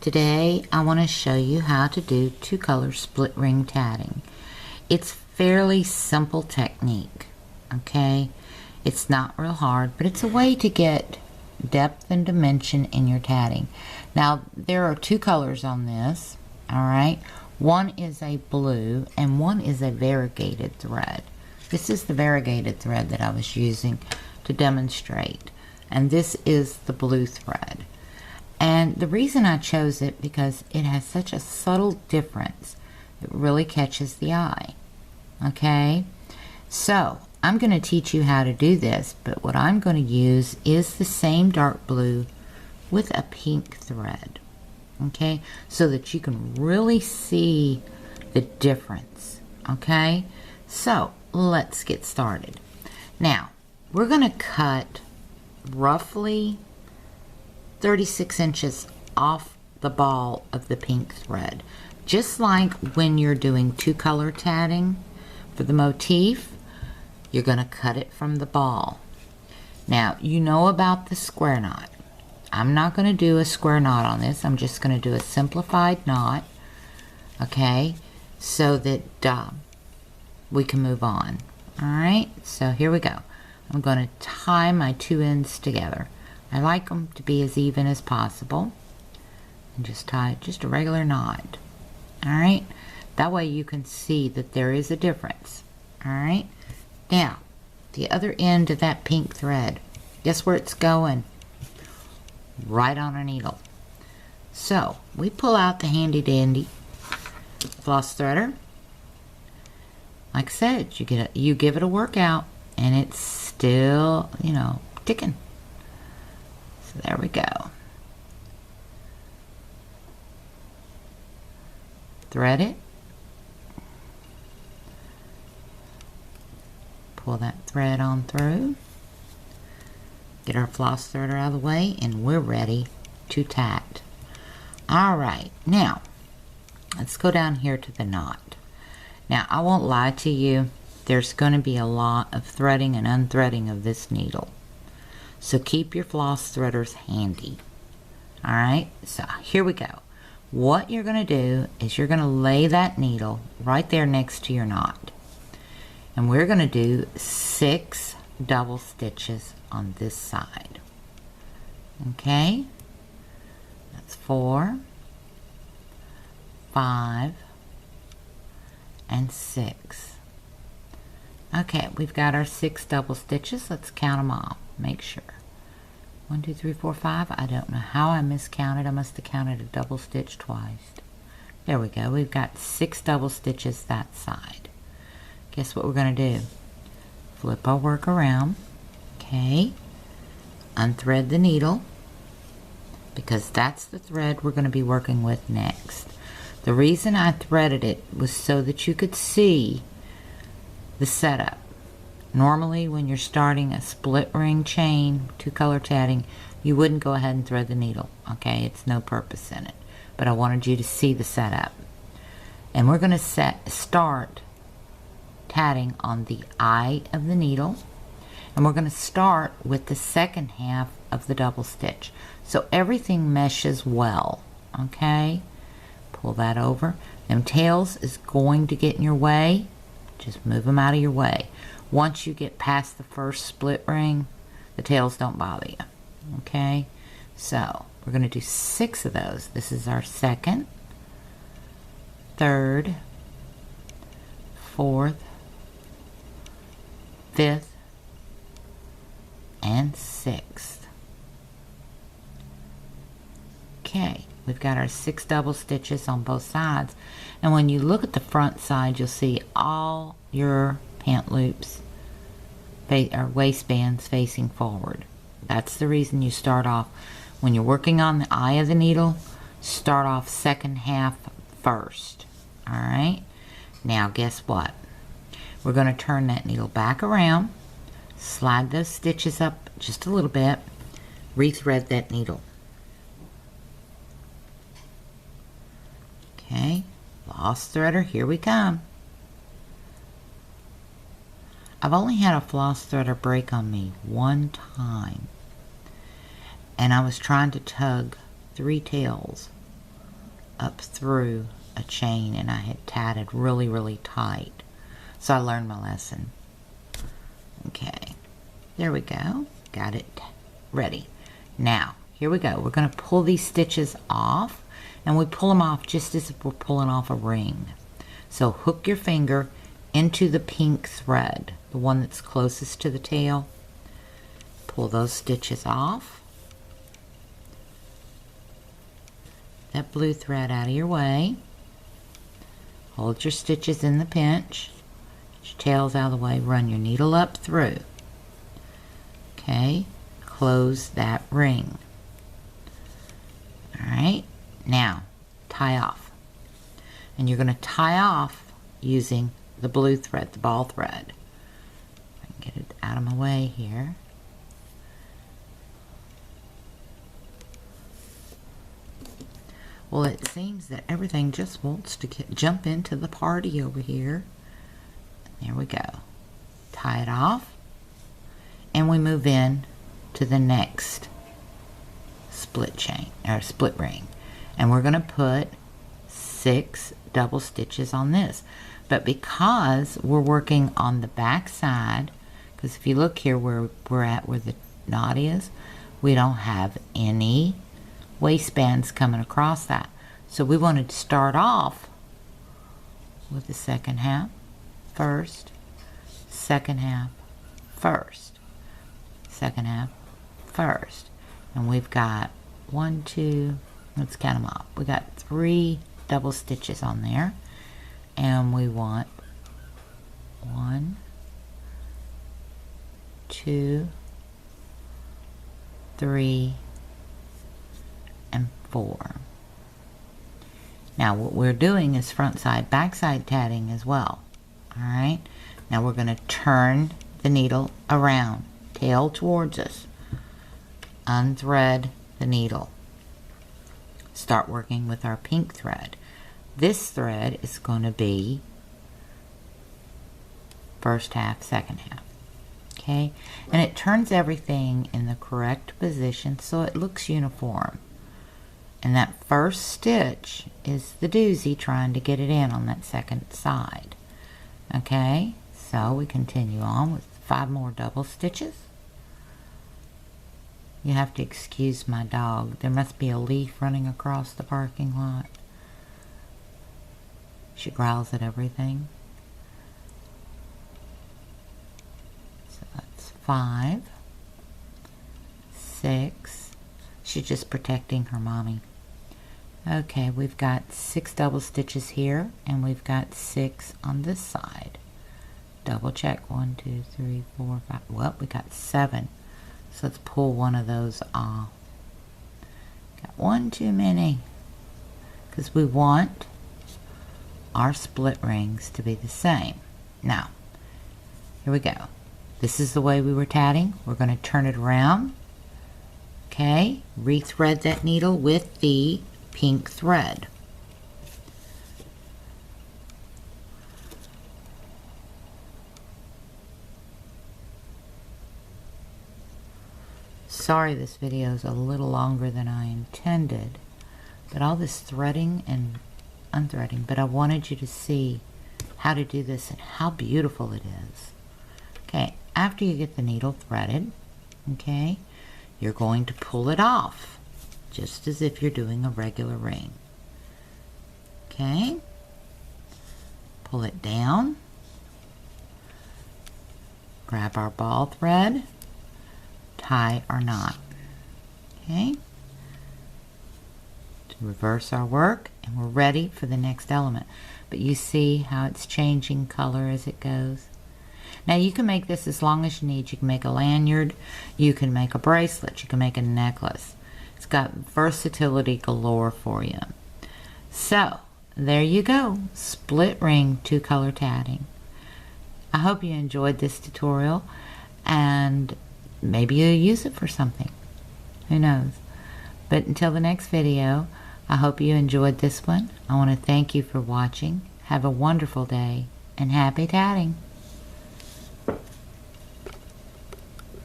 Today I want to show you how to do 2-color split ring tatting. It's fairly simple technique, okay? It's not real hard, but it's a way to get depth and dimension in your tatting. Now there are 2 colors on this, alright? One is a blue and one is a variegated thread. This is the variegated thread that I was using to demonstrate, and this is the blue thread. And the reason I chose it because it has such a subtle difference. It really catches the eye. Okay, so I'm going to teach you how to do this, but what I'm going to use is the same dark blue with a pink thread. Okay, so that you can really see the difference. Okay, so let's get started. Now we're going to cut roughly 36 inches off the ball of the pink thread, just like when you're doing 2-color tatting for the motif. You're going to cut it from the ball. Now you know about the square knot. I'm not going to do a square knot on this. I'm just going to do a simplified knot, okay, so that we can move on. Alright, so here we go. I'm going to tie my 2 ends together. I like them to be as even as possible, and just tie just a regular knot. Alright, that way you can see that there is a difference. Alright, now the other end of that pink thread, guess where it's going? Right on our needle. So we pull out the handy dandy floss threader. Like I said, you give it a workout and it's still, you know, ticking. So there we go. Thread it. Pull that thread on through. Get our floss threader out of the way, and we're ready to tat. Alright, now let's go down here to the knot. Now I won't lie to you, there's going to be a lot of threading and unthreading of this needle. So keep your floss threaders handy. Alright, so here we go. What you're going to do is you're going to lay that needle right there next to your knot. And we're going to do 6 double stitches on this side. Okay? That's 4, 5, and 6. Okay, we've got our 6 double stitches. Let's count them off. Make sure. 1, 2, 3, 4, 5. I don't know how I miscounted. I must have counted a double stitch twice. There we go. We've got 6 double stitches that side. Guess what we're going to do? Flip our work around. Okay. Unthread the needle, because that's the thread we're going to be working with next. The reason I threaded it was so that you could see the setup. Normally when you're starting a split ring chain, 2-color tatting, you wouldn't go ahead and thread the needle. Okay, it's no purpose in it. But I wanted you to see the setup. And we're going to start tatting on the eye of the needle. And we're going to start with the second half of the double stitch, so everything meshes well. Okay, pull that over. Them tails is going to get in your way. Just move them out of your way. Once you get past the first split ring, the tails don't bother you. Okay, so we're going to do 6 of those. This is our second, third, fourth, 5th, and 6th. Okay, we've got our 6 double stitches on both sides, and when you look at the front side, you'll see all your pant loops or waistbands facing forward. That's the reason you start off, when you're working on the eye of the needle, start off second half first. Alright, now guess what? We're going to turn that needle back around, slide those stitches up just a little bit, rethread that needle. Okay, floss threader, here we come. I've only had a floss threader break on me one time, and I was trying to tug 3 tails up through a chain, and I had tatted really, really tight. So I learned my lesson. Okay, there we go. Got it ready. Now, here we go. We're going to pull these stitches off, and we pull them off just as if we're pulling off a ring. So hook your finger into the pink thread, the one that's closest to the tail. Pull those stitches off. That blue thread out of your way. Hold your stitches in the pinch. Get your tails out of the way. Run your needle up through. Okay, close that ring. Alright, now tie off. And you're going to tie off using the blue thread, the ball thread. I can get it out of my way here. Well, it seems that everything just wants to jump into the party over here. There we go. Tie it off. And we move in to the next split chain, or split ring. And we're going to put 6 double stitches on this. But because we're working on the back side, because if you look here where we're at where the knot is, we don't have any waistbands coming across that. So we wanted to start off with the second half first, second half first, second half first. And we've got 1, 2, let's count them up. We got 3 double stitches on there, and we want 1, 2, 3, and 4. Now what we're doing is front side, back side tatting as well. Alright, now we're going to turn the needle around, tail towards us, unthread the needle, start working with our pink thread. This thread is going to be first half, second half. Okay, and it turns everything in the correct position so it looks uniform. And that first stitch is the doozy, trying to get it in on that second side. Okay, so we continue on with 5 more double stitches. You have to excuse my dog. There must be a leaf running across the parking lot. She growls at everything. So that's 5, 6. She's just protecting her mommy. Okay, we've got 6 double stitches here, and we've got 6 on this side. Double check. 1, 2, 3, 4, 5. Well, we got 7. So let's pull one of those off. Got one too many, because we want our split rings to be the same. Now, here we go. This is the way we were tatting. We're going to turn it around. Okay, rethread that needle with the pink thread. Sorry this video is a little longer than I intended, but all this threading and unthreading, but I wanted you to see how to do this and how beautiful it is. Okay, after you get the needle threaded, okay, you're going to pull it off, just as if you're doing a regular ring. Okay, pull it down, grab our ball thread, tie our knot. Okay, to reverse our work, and we're ready for the next element. But you see how it's changing color as it goes. Now you can make this as long as you need. You can make a lanyard, you can make a bracelet, you can make a necklace. It's got versatility galore for you. So there you go, split ring 2-color tatting. I hope you enjoyed this tutorial, and maybe you'll use it for something. Who knows? But until the next video, I hope you enjoyed this one. I want to thank you for watching. Have a wonderful day, and happy tatting.